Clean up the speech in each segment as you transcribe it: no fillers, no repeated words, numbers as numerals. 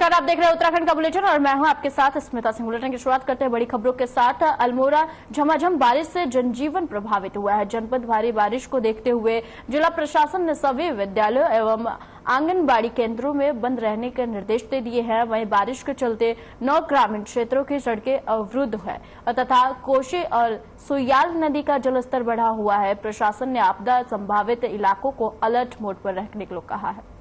नमस्कार, आप देख रहे हैं उत्तराखंड का बुलेटिन और मैं हूं आपके साथ स्मिता सिंह। बुलेटिन की शुरुआत करते हैं बड़ी खबरों के साथ। अल्मोड़ा झमाझम बारिश से जनजीवन प्रभावित हुआ है। जनपद भारी बारिश को देखते हुए जिला प्रशासन ने सभी विद्यालयों एवं आंगनबाड़ी केंद्रों में बंद रहने के निर्देश दे दिए हैं। वहीं बारिश के चलते 9 ग्रामीण क्षेत्रों की सड़कें अवरुद्ध है तथा कोशी और सुयाल नदी का जलस्तर बढ़ा हुआ है। प्रशासन ने आपदा संभावित इलाकों को अलर्ट मोड पर रखने के लिए कहा है।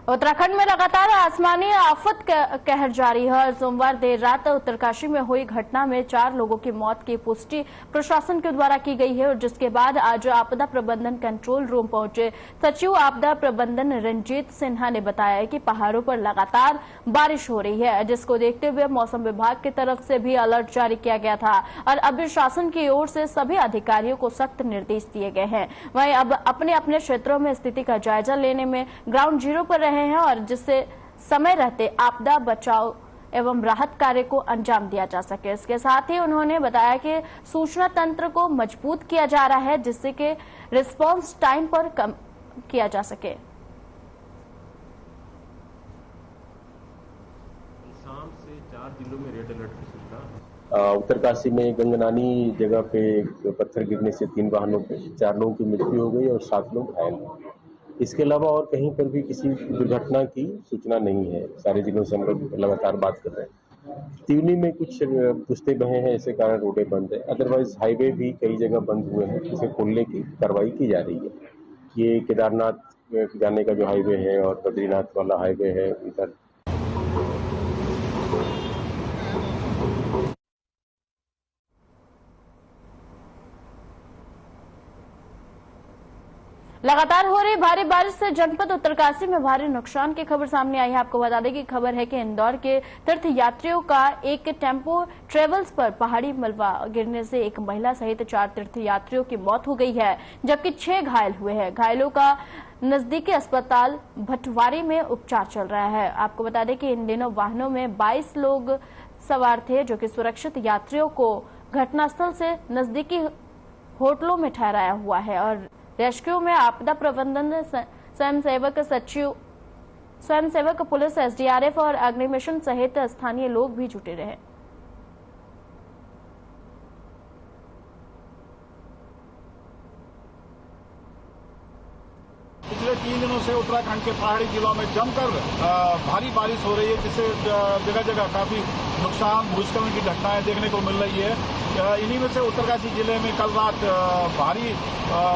उत्तराखंड में लगातार आसमानी आफत कहर जारी है। सोमवार देर रात उत्तरकाशी में हुई घटना में 4 लोगों की मौत की पुष्टि प्रशासन के द्वारा की गई है और जिसके बाद आज आपदा प्रबंधन कंट्रोल रूम पहुंचे सचिव आपदा प्रबंधन रंजीत सिन्हा ने बताया कि पहाड़ों पर लगातार बारिश हो रही है, जिसको देखते हुए मौसम विभाग की तरफ से भी अलर्ट जारी किया गया था और अब शासन की ओर से सभी अधिकारियों को सख्त निर्देश दिए गए हैं। वहीं अब अपने अपने क्षेत्रों में स्थिति का जायजा लेने में ग्राउंड जीरो पर रहे हैं और जिससे समय रहते आपदा बचाव एवं राहत कार्य को अंजाम दिया जा सके। इसके साथ ही उन्होंने बताया कि सूचना तंत्र को मजबूत किया जा रहा है जिससे कि रिस्पांस टाइम पर कम किया जा सके। शाम से 4 जिलों में रेड अलर्ट की सूचना। उत्तरकाशी में गंगनानी जगह पे पत्थर गिरने से 3 वाहनों पे 4 लोगों की मृत्यु हो गई और 7 लोग घायल हुए। इसके अलावा और कहीं पर भी किसी दुर्घटना की सूचना नहीं है। सारे जिलों से हम लोग लगातार बात कर रहे हैं। तिवनी में कुछ पुस्ते बहे हैं, इसके कारण रोडें बंद है। अदरवाइज हाईवे भी कई जगह बंद हुए हैं, इसे खोलने की कार्रवाई की जा रही है। ये केदारनाथ जाने का जो हाईवे है और बद्रीनाथ वाला हाईवे है, उधर लगातार हो रही भारी बारिश से जनपद उत्तरकाशी में भारी नुकसान की खबर सामने आई है। आपको बता दें कि खबर है कि इंदौर के तीर्थ यात्रियों का एक टेम्पो ट्रेवल्स पर पहाड़ी मलबा गिरने से एक महिला सहित 4 तीर्थ यात्रियों की मौत हो गई है, जबकि 6 घायल हुए हैं। घायलों का नजदीकी अस्पताल भटवारी में उपचार चल रहा है। आपको बता दें कि इन दिनों वाहनों में 22 लोग सवार थे, जो कि सुरक्षित यात्रियों को घटनास्थल से नजदीकी होटलों में ठहराया हुआ है और रेस्क्यू में आपदा प्रबंधन स्वयंसेवक पुलिस, एसडीआरएफ और अग्निशमन सहित स्थानीय लोग भी जुटे रहे। पिछले 3 दिनों से उत्तराखंड के पहाड़ी जिलों में जमकर भारी बारिश हो रही है, जिससे जगह जगह काफी नुकसान, भूस्खलन की घटनाएं देखने को मिल रही है। इन्हीं में से उत्तरकाशी जिले में कल रात भारी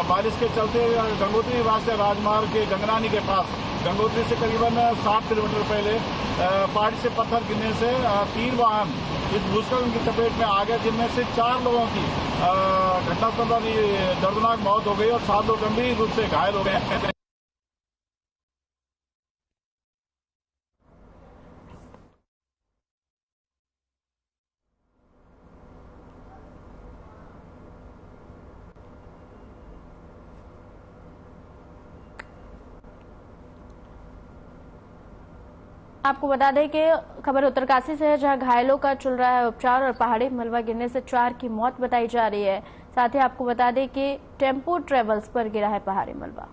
बारिश के चलते गंगोत्री राष्ट्रीय राजमार्ग के गंगनानी के पास गंगोत्री से करीबन 60 किलोमीटर पहले पहाड़ी से पत्थर गिरने से 3 वाहन इस भूस्खलन की चपेट में आ गए, जिनमें से 4 लोगों की घटनास्थल पर दर्दनाक मौत हो गई और 7 लोग गंभीर रूप से घायल हो गए। आपको बता दें कि खबर उत्तरकाशी से है, जहां घायलों का चल रहा है उपचार और पहाड़ी मलबा गिरने से 4 की मौत बताई जा रही है। साथ ही आपको बता दें कि टेम्पो ट्रेवल्स पर गिरा है पहाड़ी मलबा।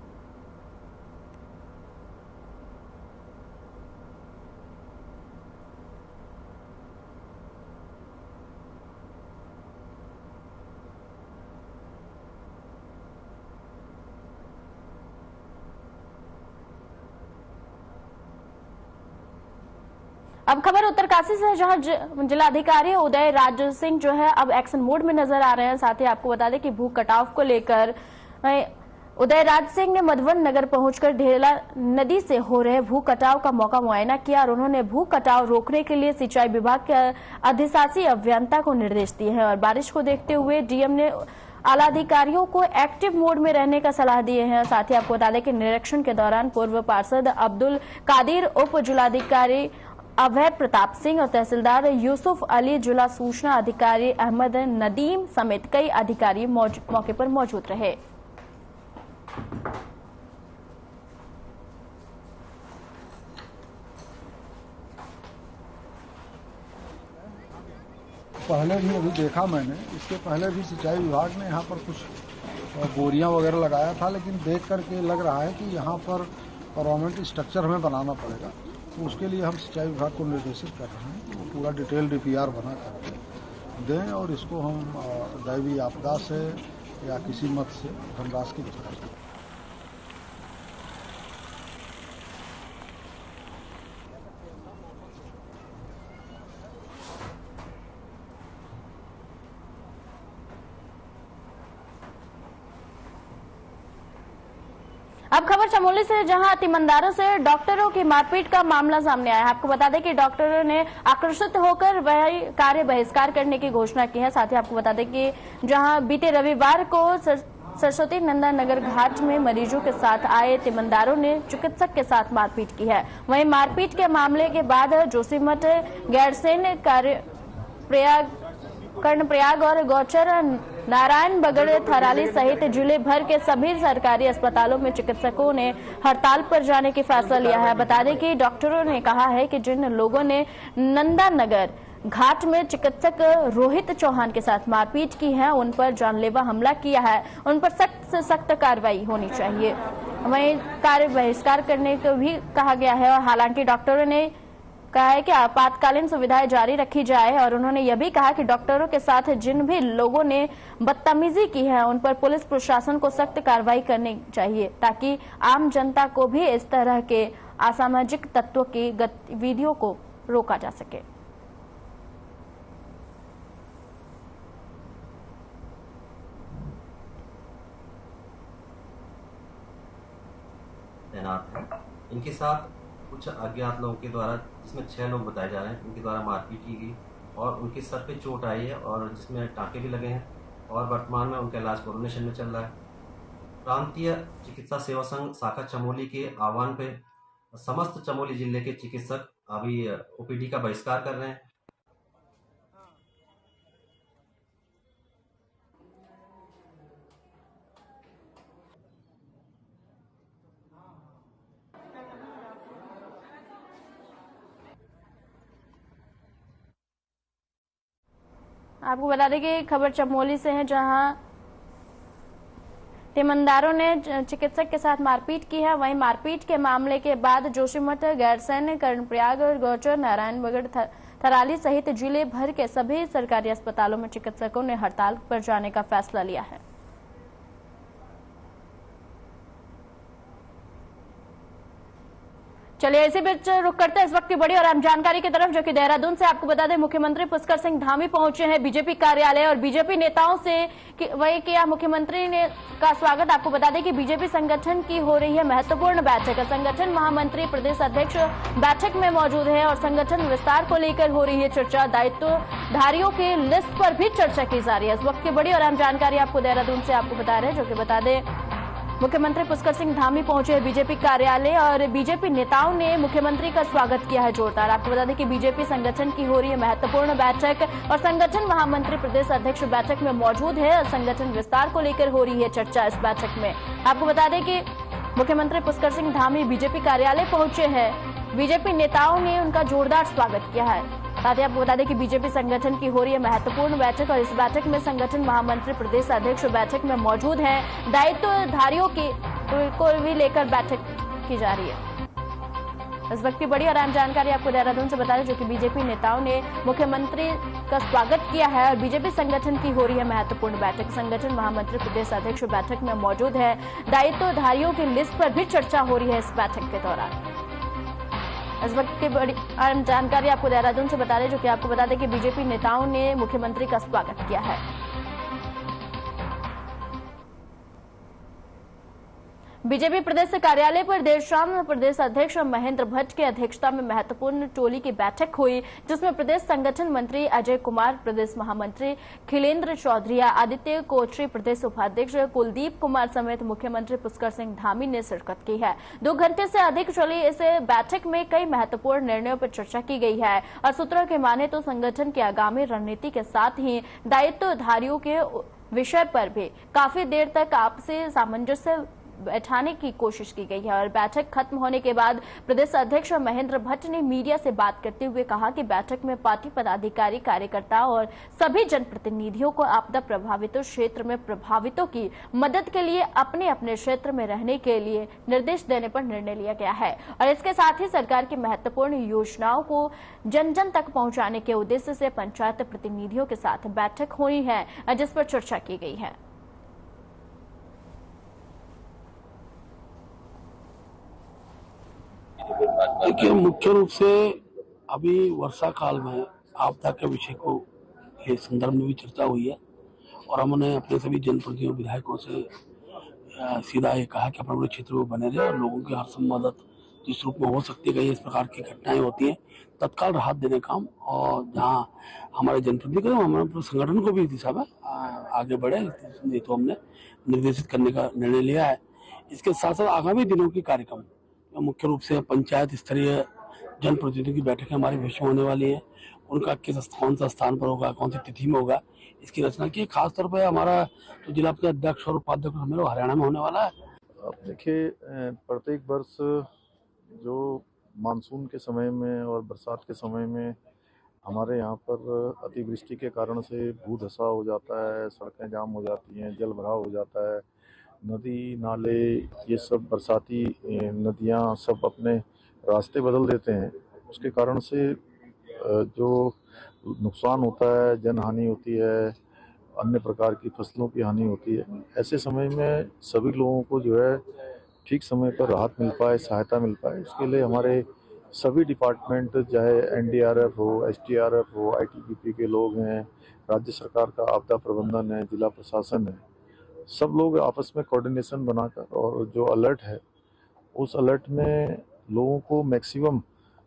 अब खबर उत्तरकाशी से है, जहां जिलाधिकारी उदय राज सिंह जो है अब एक्शन मोड में नजर आ रहे हैं। साथ ही आपको बता दें कि भू कटाव को लेकर उदय राज सिंह ने मधुबन नगर पहुंचकर ढेला नदी से हो रहे भू कटाव का मौका मुआयना किया और उन्होंने भू कटाव रोकने के लिए सिंचाई विभाग के अधिशासी अभियंता को निर्देश दिए हैं और बारिश को देखते हुए डीएम ने आला अधिकारियों को एक्टिव मोड में रहने का सलाह दिए हैं। साथ ही आपको बता दें कि निरीक्षण के दौरान पूर्व पार्षद अब्दुल कादिर, उप जिलाधिकारी अभय प्रताप सिंह और तहसीलदार यूसुफ अली, जिला सूचना अधिकारी अहमद नदीम समेत कई अधिकारी मौके पर मौजूद रहे। पहले भी अभी देखा मैंने, इसके पहले भी सिंचाई विभाग ने यहाँ पर कुछ बोरियां वगैरह लगाया था, लेकिन देख करके लग रहा है कि यहाँ पर परमानेंट स्ट्रक्चर हमें बनाना पड़ेगा। तो उसके लिए हम सिंचाई विभाग को निर्देशित कर रहे हैं कि वो पूरा डिटेल DPR बना करके दें और इसको हम दैवीय आपदा से या किसी मत से धनराशि की व्यवस्था करें। अब खबर चमोली से, जहां तीमंदारों से डॉक्टरों की मारपीट का मामला सामने आया है। आपको बता दें कि डॉक्टरों ने आक्रोशित होकर वही कार्य बहिष्कार करने की घोषणा की है। साथ ही आपको बता दें कि जहां बीते रविवार को सरस्वती नंदा नगर घाट में मरीजों के साथ आए तीमंदारों ने चिकित्सक के साथ मारपीट की है। वहीं मारपीट के मामले के बाद जोशीमठ, गैरसैंण, कर्णप्रयाग और गौचर, नारायण बगड़, थराली सहित जिले भर के सभी सरकारी अस्पतालों में चिकित्सकों ने हड़ताल पर जाने की फैसला लिया है। बता दें कि डॉक्टरों ने कहा है कि जिन लोगों ने नंदा नगर घाट में चिकित्सक रोहित चौहान के साथ मारपीट की है, उन पर जानलेवा हमला किया है, उन पर सख्त से सख्त कार्रवाई होनी चाहिए। वहीं कार्य बहिष्कार करने को भी कहा गया है। और हालांकि डॉक्टरों ने कहा है कि आपातकालीन सुविधाएं जारी रखी जाए और उन्होंने यह भी कहा कि डॉक्टरों के साथ जिन भी लोगों ने बदतमीजी की है उन पर पुलिस प्रशासन को सख्त कार्रवाई करनी चाहिए, ताकि आम जनता को भी इस तरह के असामाजिक तत्वों की गतिविधियों को रोका जा सके। तैनात हैं, इनके साथ कुछ अज्ञात लोगों के द्वारा, जिसमें 6 लोग बताए जा रहे हैं, उनके द्वारा मारपीट की गई और उनके सर पे चोट आई है और जिसमें टाँके भी लगे हैं और वर्तमान में उनका इलाज कोरोनेशन में चल रहा है। प्रांतीय चिकित्सा सेवा संघ शाखा चमोली के आह्वान पे समस्त चमोली जिले के चिकित्सक अभी OPD का बहिष्कार कर रहे हैं। आपको बता दें कि खबर चमोली से है, जहां तीमंदारों ने चिकित्सक के साथ मारपीट की है। वहीं मारपीट के मामले के बाद जोशीमठ, गैरसैंण, कर्णप्रयाग, गौचर, नारायण बगड़, थराली सहित जिले भर के सभी सरकारी अस्पतालों में चिकित्सकों ने हड़ताल पर जाने का फैसला लिया है। चलिए इसी बीच रुक करते हैं इस वक्त की बड़ी और अहम जानकारी की तरफ, जो कि देहरादून से। आपको बता दें मुख्यमंत्री पुष्कर सिंह धामी पहुंचे हैं बीजेपी कार्यालय और बीजेपी नेताओं से वही किया मुख्यमंत्री ने का स्वागत। आपको बता दें कि बीजेपी संगठन की हो रही है महत्वपूर्ण बैठक। संगठन महामंत्री, प्रदेश अध्यक्ष बैठक में मौजूद है और संगठन विस्तार को लेकर हो रही है चर्चा। दायित्वधारियों की लिस्ट पर भी चर्चा की जा रही है। इस वक्त की बड़ी और अहम जानकारी आपको देहरादून से आपको बता रहे हैं, जो कि बता दें मुख्यमंत्री पुष्कर सिंह धामी पहुंचे बीजेपी कार्यालय और बीजेपी नेताओं ने मुख्यमंत्री का स्वागत किया है जोरदार। आपको बता दें कि बीजेपी संगठन की हो रही है महत्वपूर्ण बैठक और संगठन महामंत्री, प्रदेश अध्यक्ष बैठक में मौजूद है और संगठन विस्तार को लेकर हो रही है चर्चा इस बैठक में। आपको बता दें कि मुख्यमंत्री पुष्कर सिंह धामी बीजेपी कार्यालय पहुंचे हैं, बीजेपी नेताओं ने उनका जोरदार स्वागत किया है। साथ ही आपको बता दें कि बीजेपी संगठन की हो रही है महत्वपूर्ण बैठक और इस बैठक में संगठन महामंत्री, प्रदेश अध्यक्ष बैठक में मौजूद हैं। दायित्वधारियों को भी लेकर बैठक की जा रही है। इस वक्त की बड़ी और अहम जानकारी आपको देहरादून से बता दें, जो कि बीजेपी नेताओं ने मुख्यमंत्री का स्वागत किया है और बीजेपी संगठन की हो रही है महत्वपूर्ण बैठक। संगठन महामंत्री, प्रदेश अध्यक्ष बैठक में मौजूद है। दायित्वधारियों की लिस्ट पर भी चर्चा हो रही है इस बैठक के दौरान। इस वक्त की बड़ी जानकारी आपको देहरादून से बता दें, जो कि आपको बता दें कि बीजेपी नेताओं ने मुख्यमंत्री का स्वागत किया है। बीजेपी प्रदेश कार्यालय पर देर शाम प्रदेश अध्यक्ष महेंद्र भट्ट की अध्यक्षता में महत्वपूर्ण टोली की बैठक हुई, जिसमें प्रदेश संगठन मंत्री अजय कुमार, प्रदेश महामंत्री खिलेंद्र चौधरी, आदित्य कोचरी, प्रदेश उपाध्यक्ष कुलदीप कुमार समेत मुख्यमंत्री पुष्कर सिंह धामी ने शिरकत की है। 2 घंटे से अधिक चली इस बैठक में कई महत्वपूर्ण निर्णयों पर चर्चा की गई है और सूत्रों के माने तो संगठन की आगामी रणनीति के साथ ही दायित्वधारियों के विषय पर भी काफी देर तक आपसी सामंजस्य बैठाने की कोशिश की गई है। और बैठक खत्म होने के बाद प्रदेश अध्यक्ष महेंद्र भट्ट ने मीडिया से बात करते हुए कहा कि बैठक में पार्टी पदाधिकारी, कार्यकर्ता और सभी जनप्रतिनिधियों को आपदा प्रभावित क्षेत्र में प्रभावितों की मदद के लिए अपने अपने क्षेत्र में रहने के लिए निर्देश देने पर निर्णय लिया गया है। और इसके साथ ही सरकार की महत्वपूर्ण योजनाओं को जन जन तक पहुंचाने के उद्देश्य से पंचायत प्रतिनिधियों के साथ बैठक हुई है, जिस पर चर्चा की गई है। देखिए, मुख्य रूप से अभी वर्षा काल में आपदा के विषय को के संदर्भ में भी चर्चा हुई है और हमने अपने सभी जनप्रतिनिधियों विधायकों से सीधा ये कहा कि अपने क्षेत्र में बने रहे और लोगों की हर संभव मदद जिस रूप में हो सकती है, इस प्रकार की घटनाएं होती हैं, तत्काल राहत देने काम और जहां हमारे जनप्रतिनिधि को, हमारे संगठन को भी इस दिशा में आगे बढ़े, नहीं तो हमने निर्देशित करने का निर्णय लिया है। इसके साथ साथ आगामी दिनों की कार्यक्रम मुख्य रूप से पंचायत स्तरीय जनप्रतिनिधियों की बैठकें हमारी भविष्य में होने वाली है। उनका कौन सा स्थान पर होगा, कौन सी तिथि में होगा, इसकी रचना की। खासतौर पर हमारा जो जिला पंचायत अध्यक्ष और उपाध्यक्ष हमें हरियाणा में होने वाला है। अब देखिए, प्रत्येक वर्ष जो मानसून के समय में और बरसात के समय में हमारे यहाँ पर अतिवृष्टि के कारण से भूधसा हो जाता है, सड़कें जाम हो जाती हैं, जल भराव हो जाता है, नदी नाले ये सब बरसाती नदियाँ सब अपने रास्ते बदल देते हैं। उसके कारण से जो नुकसान होता है, जन हानि होती है, अन्य प्रकार की फसलों की हानि होती है। ऐसे समय में सभी लोगों को जो है ठीक समय पर राहत मिल पाए, सहायता मिल पाए, उसके लिए हमारे सभी डिपार्टमेंट, चाहे एनडीआरएफ हो, एसडीआरएफ हो, आईटीबीपी के लोग हैं, राज्य सरकार का आपदा प्रबंधन है, जिला प्रशासन है, सब लोग आपस में कोऑर्डिनेशन बनाकर और जो अलर्ट है उस अलर्ट में लोगों को मैक्सिमम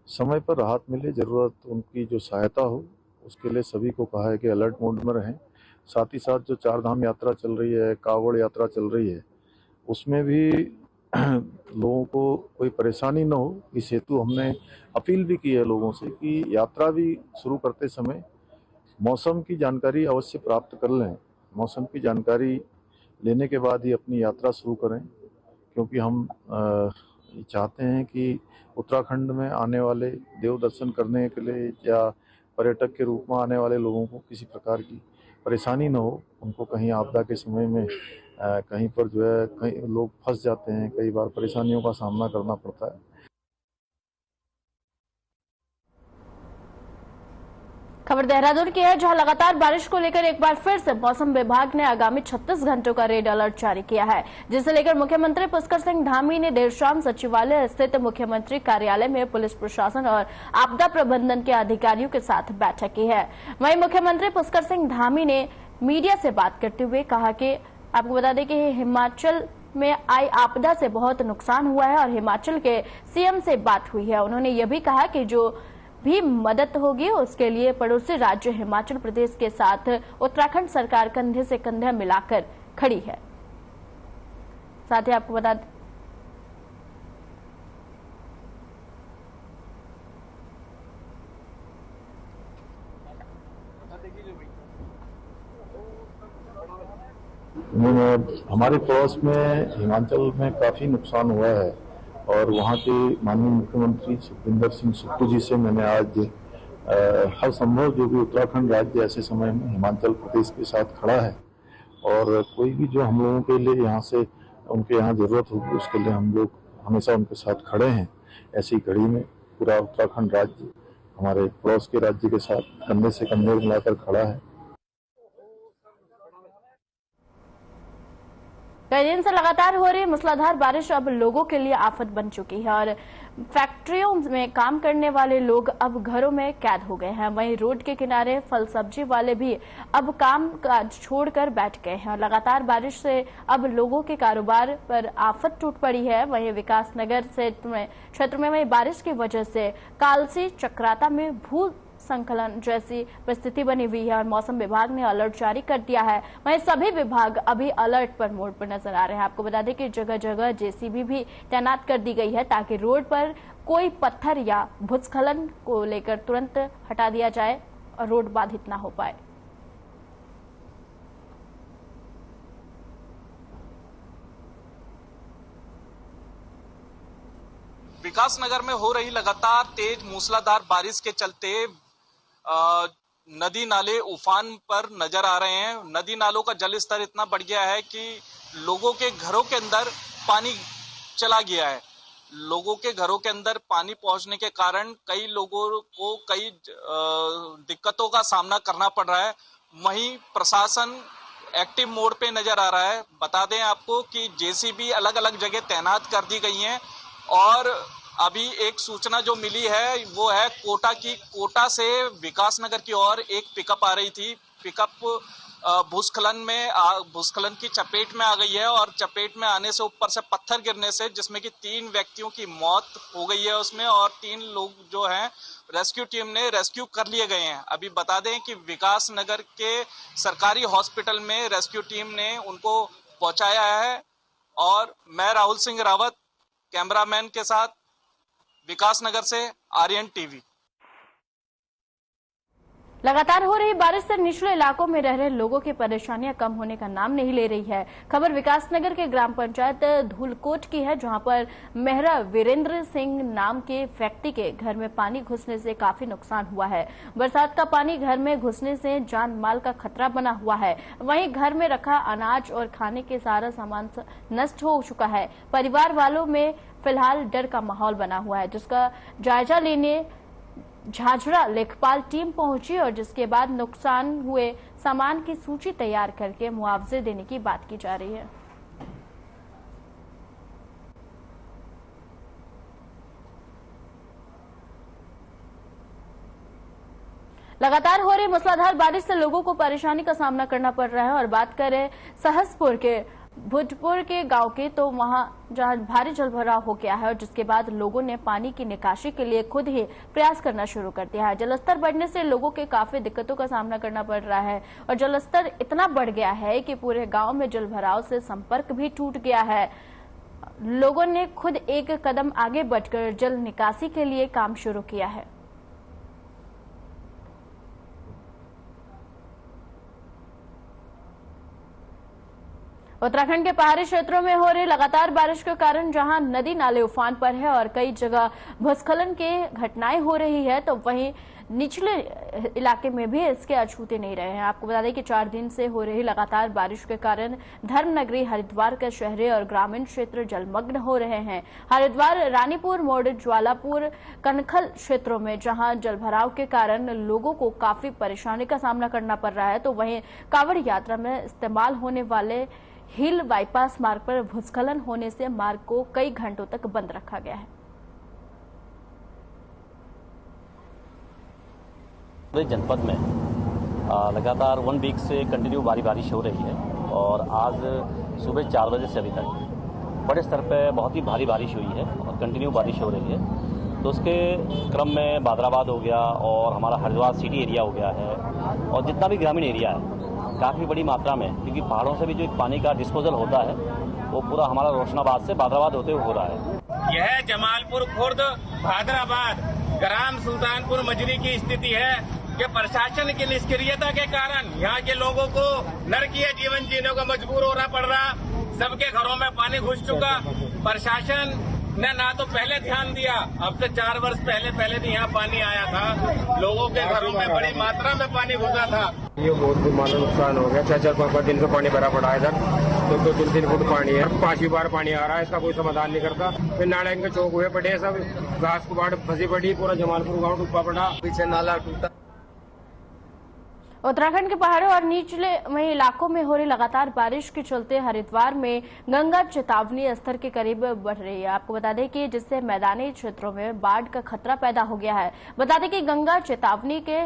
समय पर राहत मिले, ज़रूरत उनकी जो सहायता हो, उसके लिए सभी को कहा है कि अलर्ट मोड में रहें। साथ ही साथ जो चारधाम यात्रा चल रही है, कांवड़ यात्रा चल रही है, उसमें भी लोगों को कोई परेशानी न हो, इस हेतु हमने अपील भी की है लोगों से कि यात्रा भी शुरू करते समय मौसम की जानकारी अवश्य प्राप्त कर लें। मौसम की जानकारी लेने के बाद ही अपनी यात्रा शुरू करें, क्योंकि हम चाहते हैं कि उत्तराखंड में आने वाले देव दर्शन करने के लिए या पर्यटक के रूप में आने वाले लोगों को किसी प्रकार की परेशानी न हो। उनको कहीं आपदा के समय में कहीं पर जो है कहीं लोग फंस जाते हैं, कई बार परेशानियों का सामना करना पड़ता है। खबर देहरादून की है, जहां लगातार बारिश को लेकर एक बार फिर से मौसम विभाग ने आगामी 36 घंटों का रेड अलर्ट जारी किया है, जिसे लेकर मुख्यमंत्री पुष्कर सिंह धामी ने देर शाम सचिवालय स्थित मुख्यमंत्री कार्यालय में पुलिस प्रशासन और आपदा प्रबंधन के अधिकारियों के साथ बैठक की है। वहीं मुख्यमंत्री पुष्कर सिंह धामी ने मीडिया से बात करते हुए कहा कि आपको बता दें कि हिमाचल में आई आपदा से बहुत नुकसान हुआ है और हिमाचल के सीएम से बात हुई है। उन्होंने यह भी कहा कि जो भी मदद होगी उसके लिए पड़ोसी राज्य हिमाचल प्रदेश के साथ उत्तराखंड सरकार कंधे से कंधे मिलाकर खड़ी है। साथ ही आपको बता दें हमारे पड़ोस में हिमाचल में काफी नुकसान हुआ है और वहाँ के माननीय मुख्यमंत्री सुखविंदर सिंह सुक्खू जी से मैंने आज हर संभव जो भी उत्तराखंड राज्य ऐसे समय में हिमाचल प्रदेश के साथ खड़ा है और कोई भी जो हम लोगों के लिए यहाँ से उनके यहाँ जरूरत होगी उसके लिए हम लोग हमेशा उनके साथ खड़े हैं। ऐसी घड़ी में पूरा उत्तराखंड राज्य हमारे पड़ोस के राज्य के साथ कंधे से कंधे मिलाकर खड़ा है। कई दिन से लगातार हो रही मूसलाधार बारिश अब लोगों के लिए आफत बन चुकी है और फैक्ट्रियों में काम करने वाले लोग अब घरों में कैद हो गए हैं। वहीं रोड के किनारे फल सब्जी वाले भी अब काम काज छोड़कर बैठ गए हैं और लगातार बारिश से अब लोगों के कारोबार पर आफत टूट पड़ी है। वहीं विकास नगर क्षेत्र में वहीं बारिश की वजह से कालसी चक्राता में भू संकलन जैसी परिस्थिति बनी हुई है और मौसम विभाग ने अलर्ट जारी कर दिया है। वहीं सभी विभाग अभी अलर्ट पर मोड पर नजर आ रहे हैं। आपको बता दें कि जगह जगह जेसीबी भी तैनात कर दी गई है ताकि रोड पर कोई पत्थर या भूस्खलन को लेकर तुरंत हटा दिया जाए और रोड बाधित न हो पाए। विकासनगर में हो रही लगातार तेज मूसलाधार बारिश के चलते नदी नाले उफान पर नजर आ रहे हैं। नदी नालों का जल स्तर इतना बढ़ गया है कि लोगों के घरों के अंदर पानी चला गया है। लोगों के घरों के अंदर पानी पहुंचने के कारण कई लोगों को कई दिक्कतों का सामना करना पड़ रहा है। वहीं प्रशासन एक्टिव मोड पे नजर आ रहा है। बता दें आपको कि जेसीबी अलग अलग जगह तैनात कर दी गई हैं और अभी एक सूचना जो मिली है वो है कोटा की। कोटा से विकासनगर की ओर एक पिकअप आ रही थी। पिकअप भूस्खलन की चपेट में आ गई है और चपेट में आने से ऊपर से पत्थर गिरने से जिसमें कि 3 व्यक्तियों की मौत हो गई है उसमें, और 3 लोग जो हैं रेस्क्यू टीम ने रेस्क्यू कर लिए गए हैं। अभी बता दें कि विकासनगर के सरकारी हॉस्पिटल में रेस्क्यू टीम ने उनको पहुंचाया है। और मैं राहुल सिंह रावत कैमरामैन के साथ विकासनगर से आर्यन टीवी। लगातार हो रही बारिश से निचले इलाकों में रह रहे लोगों की परेशानियां कम होने का नाम नहीं ले रही है। खबर विकासनगर के ग्राम पंचायत धूलकोट की है, जहां पर मेहरा वीरेंद्र सिंह नाम के व्यक्ति के घर में पानी घुसने से काफी नुकसान हुआ है। बरसात का पानी घर में घुसने से जान माल का खतरा बना हुआ है। वहीं घर में रखा अनाज और खाने के सारा सामान नष्ट हो चुका है। परिवार वालों में फिलहाल डर का माहौल बना हुआ है, जिसका जायजा लेने झाझरा लेखपाल टीम पहुंची और जिसके बाद नुकसान हुए सामान की सूची तैयार करके मुआवजे देने की बात की जा रही है। लगातार हो रही मूसलाधार बारिश से लोगों को परेशानी का सामना करना पड़ रहा है। और बात करें सहसपुर के भुटपुर के गांव के, तो वहां जहां भारी जलभराव हो गया है और जिसके बाद लोगों ने पानी की निकासी के लिए खुद ही प्रयास करना शुरू कर दिया है। जलस्तर बढ़ने से लोगों के काफी दिक्कतों का सामना करना पड़ रहा है और जलस्तर इतना बढ़ गया है कि पूरे गांव में जलभराव से संपर्क भी टूट गया है। लोगों ने खुद एक कदम आगे बढ़कर जल निकासी के लिए काम शुरू किया है। उत्तराखंड के पहाड़ी क्षेत्रों में हो रही लगातार बारिश के कारण जहां नदी नाले उफान पर है और कई जगह भूस्खलन की घटनाएं हो रही है, तो वहीं निचले इलाके में भी इसके अछूते नहीं रहे हैं। आपको बता दें कि 4 दिन से हो रही लगातार बारिश के कारण धर्मनगरी हरिद्वार के शहरी और ग्रामीण क्षेत्र जलमग्न हो रहे हैं। हरिद्वार, रानीपुर मोड़, ज्वालापुर, कनखल क्षेत्रों में जहां जलभराव के कारण लोगों को काफी परेशानी का सामना करना पड़ रहा है, तो वहीं कांवड़ यात्रा में इस्तेमाल होने वाले हिल बाईपास मार्ग पर भूस्खलन होने से मार्ग को कई घंटों तक बंद रखा गया है। पूरे जनपद में लगातार 1 वीक से कंटिन्यू बारिश हो रही है और आज सुबह 4 बजे से अभी तक बड़े स्तर पर बहुत ही भारी बारिश हुई है और कंटिन्यू बारिश हो रही है। तो उसके क्रम में बादराबाद हो गया और हमारा हरिद्वार सिटी एरिया हो गया है और जितना भी ग्रामीण एरिया है काफ़ी बड़ी मात्रा में, क्योंकि पहाड़ों से भी जो पानी का डिस्पोजल होता है वो पूरा हमारा रोशनाबाद से बादराबाद होते हुए हो रहा है। यह जमालपुर खुर्द भादराबाद ग्राम सुल्तानपुर मजरी की स्थिति है कि प्रशासन की निष्क्रियता के कारण यहाँ के लोगों को नरकीय जीवन जीने को मजबूर होना पड़ रहा। सबके घरों में पानी घुस चुका। प्रशासन ने ना तो पहले ध्यान दिया, अब से 4 वर्ष पहले भी यहाँ पानी आया था, लोगों के घरों में बड़ी मात्रा में पानी घुसा था। ये बहुत मानो नुकसान हो गया। 4-5 दिन से पानी भरा पड़ा है इधर, 2-3 फुट पानी है। 5वीं बार पानी आ रहा है, इसका कोई समाधान नहीं करता। फिर नाले के चौक हुए पड़े, सब घास को बाढ़ फंसी पड़ी, पूरा जमालपुर गाँव डूबा पड़ा, पीछे नाला टूटा। उत्तराखंड के पहाड़ों और निचले वहीं इलाकों में हो रही लगातार बारिश के चलते हरिद्वार में गंगा चेतावनी स्तर के करीब बढ़ रही है। आपको बता दें कि जिससे मैदानी क्षेत्रों में बाढ़ का खतरा पैदा हो गया है। बता दें कि गंगा चेतावनी के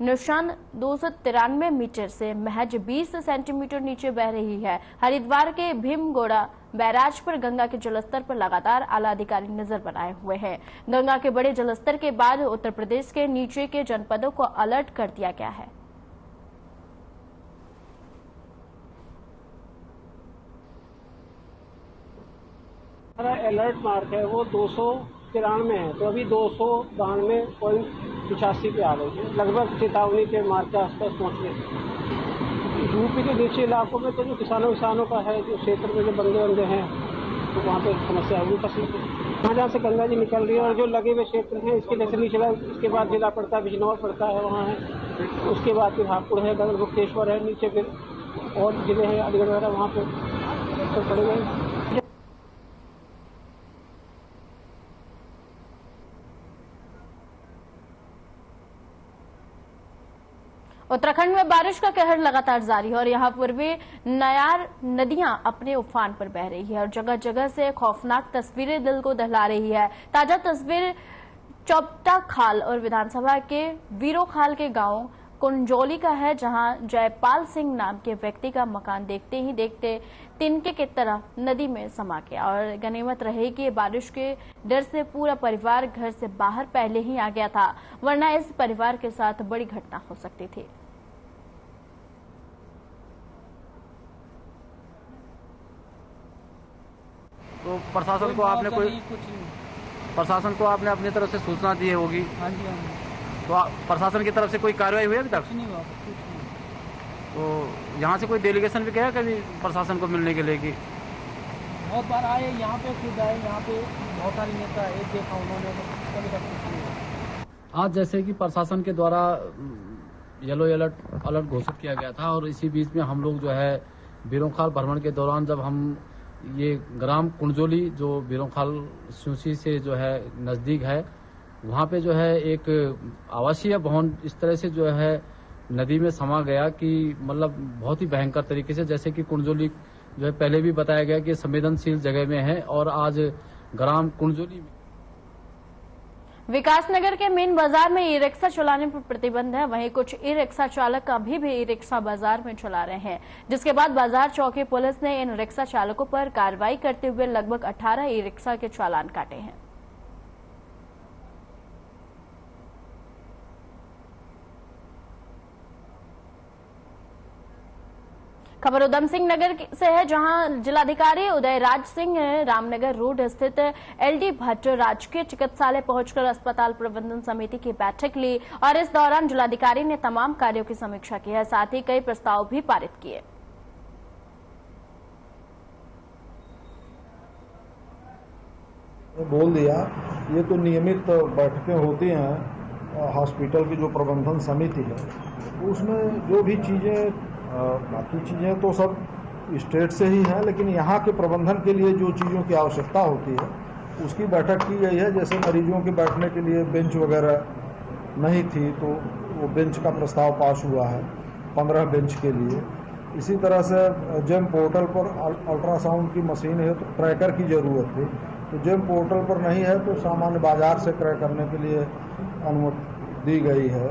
निशान 293 मीटर से महज 20 सेंटीमीटर नीचे बह रही है। हरिद्वार के भीमगोड़ा बैराज पर गंगा के जलस्तर पर लगातार आला अधिकारी नजर बनाए हुए हैं। गंगा के बड़े जलस्तर के बाद उत्तर प्रदेश के नीचे के जनपदों को अलर्ट कर दिया गया है। अलर्ट मार्क है वो 293 है, तो अभी 292.85 पे आ गई है, लगभग चेतावनी के मार्क के आसपास पहुंच गए। यूपी के नीचे इलाकों में तो जो किसानों का है, जो क्षेत्र में जो बंदे हैं तो वहाँ पे समस्या होगी फसल की। जहाँ से गंगा जी निकल रही है और जो लगे हुए क्षेत्र हैं इसके जैसे निचला, इसके बाद जिला पड़ता है बिजनौर पड़ता है, वहाँ है, उसके बाद फिर हापुड़ है, गगनमुक्तेश्वर है, नीचे फिर और जिले हैं अलीगढ़ वगैरह, वहाँ पे सब पड़े गए। उत्तराखंड में बारिश का कहर लगातार जारी है और यहाँ पूर्वी नयार नदियां अपने उफान पर बह रही है और जगह जगह से खौफनाक तस्वीरें दिल को दहला रही है। ताजा तस्वीर चौपटा खाल और विधानसभा के वीरो खाल के गांव कुंजोली का है, जहां जयपाल सिंह नाम के व्यक्ति का मकान देखते ही देखते तिनके की तरह नदी में समा गया और गनीमत रही कि बारिश के डर से पूरा परिवार घर से बाहर पहले ही आ गया था, वरना इस परिवार के साथ बड़ी घटना हो सकती थी। तो प्रशासन को आपने प्रशासन को आपने अपनी तरफ से सूचना दी होगी? हाँ जी, हाँ जी। तो प्रशासन की तरफ से कोई कार्रवाई हुई अभी तक? कुछ नहीं हुआ, कुछ नहीं। तो यहाँ से कोई डेलीगेशन भी गया कभी प्रशासन को मिलने के लिए? कि बहुत बार आए, यहाँ पे खुद आए, यहाँ पे बहुत सारे नेता एक देखा उन्होंने, कभी तक कुछ नहीं हुआ। आज जैसे कि प्रशासन के द्वारा येलो अलर्ट घोषित किया गया था और इसी बीच में हम लोग जो है बीरोंखाल भ्रमण के दौरान जब हम ये ग्राम कुंजोली जो बीरोंखाल सूसी से जो है नजदीक है, वहाँ पे जो है एक आवासीय भवन इस तरह से जो है नदी में समा गया कि मतलब बहुत ही भयंकर तरीके से, जैसे कि कुंजोली जो है पहले भी बताया गया कि संवेदनशील जगह में है और आज ग्राम कुंजोली में विकासनगर के मेन बाजार में ई रिक्शा चलाने पर प्रतिबंध है। वहीं कुछ ई रिक्शा चालक अभी भी ई रिक्शा बाजार में चला रहे हैं, जिसके बाद बाजार चौकी पुलिस ने इन रिक्शा चालकों पर कार्रवाई करते हुए लगभग 18 ई रिक्शा के चालान काटे हैं। खबर उधम सिंह नगर से है, जहां जिलाधिकारी उदय राज सिंह ने रामनगर रोड स्थित एलडी भट्ट राजकीय चिकित्सालय पहुंचकर अस्पताल प्रबंधन समिति की बैठक ली और इस दौरान जिलाधिकारी ने तमाम कार्यों की समीक्षा की है, साथ ही कई प्रस्ताव भी पारित किए। बोल दिया, ये तो नियमित बैठकें होती हैं हॉस्पिटल की जो प्रबंधन समिति है, उसमें जो भी चीजें बाकी चीज़ें तो सब स्टेट से ही हैं, लेकिन यहाँ के प्रबंधन के लिए जो चीज़ों की आवश्यकता होती है उसकी बैठक की गई है। जैसे मरीजों के बैठने के लिए बेंच वगैरह नहीं थी तो वो बेंच का प्रस्ताव पास हुआ है 15 बेंच के लिए। इसी तरह से जेम पोर्टल पर अल्ट्रासाउंड की मशीन है तो ट्रैकर की ज़रूरत थी, तो जेम पोर्टल पर नहीं है तो सामान्य बाजार से क्रय करने के लिए अनुमति दी गई है।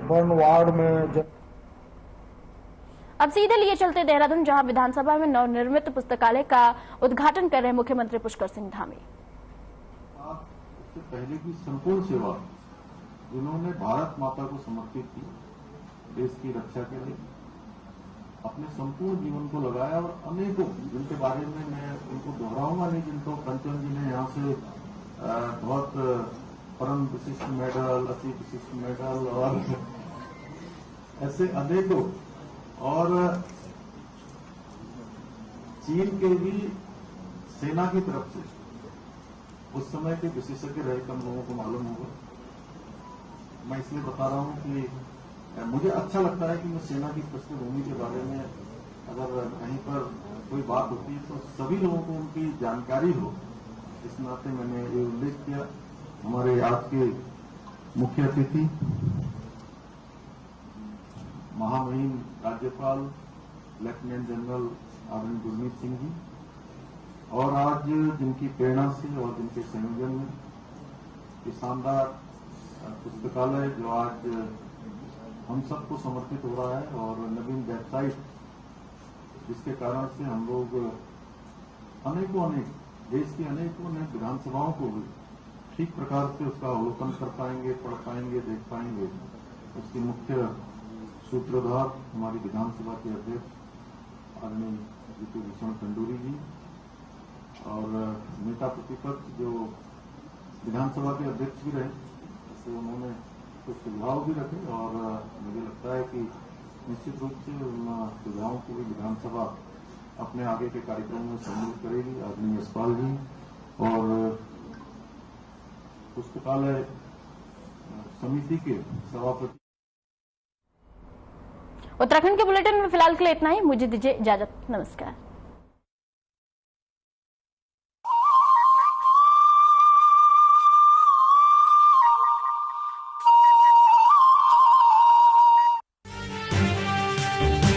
बर्न वार्ड में अब सीधे लिए चलते देहरादून, जहां विधानसभा में नवनिर्मित पुस्तकालय का उद्घाटन कर रहे मुख्यमंत्री पुष्कर सिंह धामी। इससे पहले की संपूर्ण सेवा जिन्होंने भारत माता को समर्पित की, देश की रक्षा के लिए अपने संपूर्ण जीवन को लगाया और अनेकों जिनके बारे में मैं उनको दोहराऊंगा नहीं, जिनको कंचन जी ने यहाँ से बहुत परम विशिष्ट मेडल, अति विशिष्ट मेडल और ऐसे अनेकों, और चीन के भी सेना की तरफ से उस समय के विशेषज्ञ रहे कम लोगों को मालूम होगा। मैं इसलिए बता रहा हूं कि मुझे अच्छा लगता है कि मैं सेना की पृष्ठभूमि के बारे में अगर कहीं पर कोई बात होती है तो सभी लोगों को उनकी जानकारी हो, इस नाते मैंने ये उल्लेख किया। हमारे आज के मुख्य अतिथि महामहिम राज्यपाल लेफ्टिनेंट जनरल आनंद गुरमीत सिंह जी, और आज जिनकी प्रेरणा से और जिनके संयोजन में ये शानदार पुस्तकालय जो आज हम सबको समर्पित हो रहा है और नवीन वेबसाइट जिसके कारण से हम लोग अनेक देश की अनेकों विधानसभाओं को भी ठीक प्रकार से उसका अवलोकन कर पाएंगे, पढ़ पाएंगे, देख पाएंगे। उसकी मुख्य सूत्रधार हमारी विधानसभा के अध्यक्ष आदरणीय जीतू भूषण खंडूरी जी और नेता प्रतिपक्ष जो विधानसभा के अध्यक्ष भी रहे, तो उन्होंने कुछ सुझाव भी रखे और मुझे लगता है कि निश्चित रूप से उन सुझावों को भी विधानसभा अपने आगे के कार्यक्रम में सम्मिलित करेगी। आदरणीय यशपाल जी और पुस्तकालय समिति के सभापति। उत्तराखंड के बुलेटिन में फिलहाल के लिए इतना ही। मुझे दीजिए इजाजत। नमस्कार।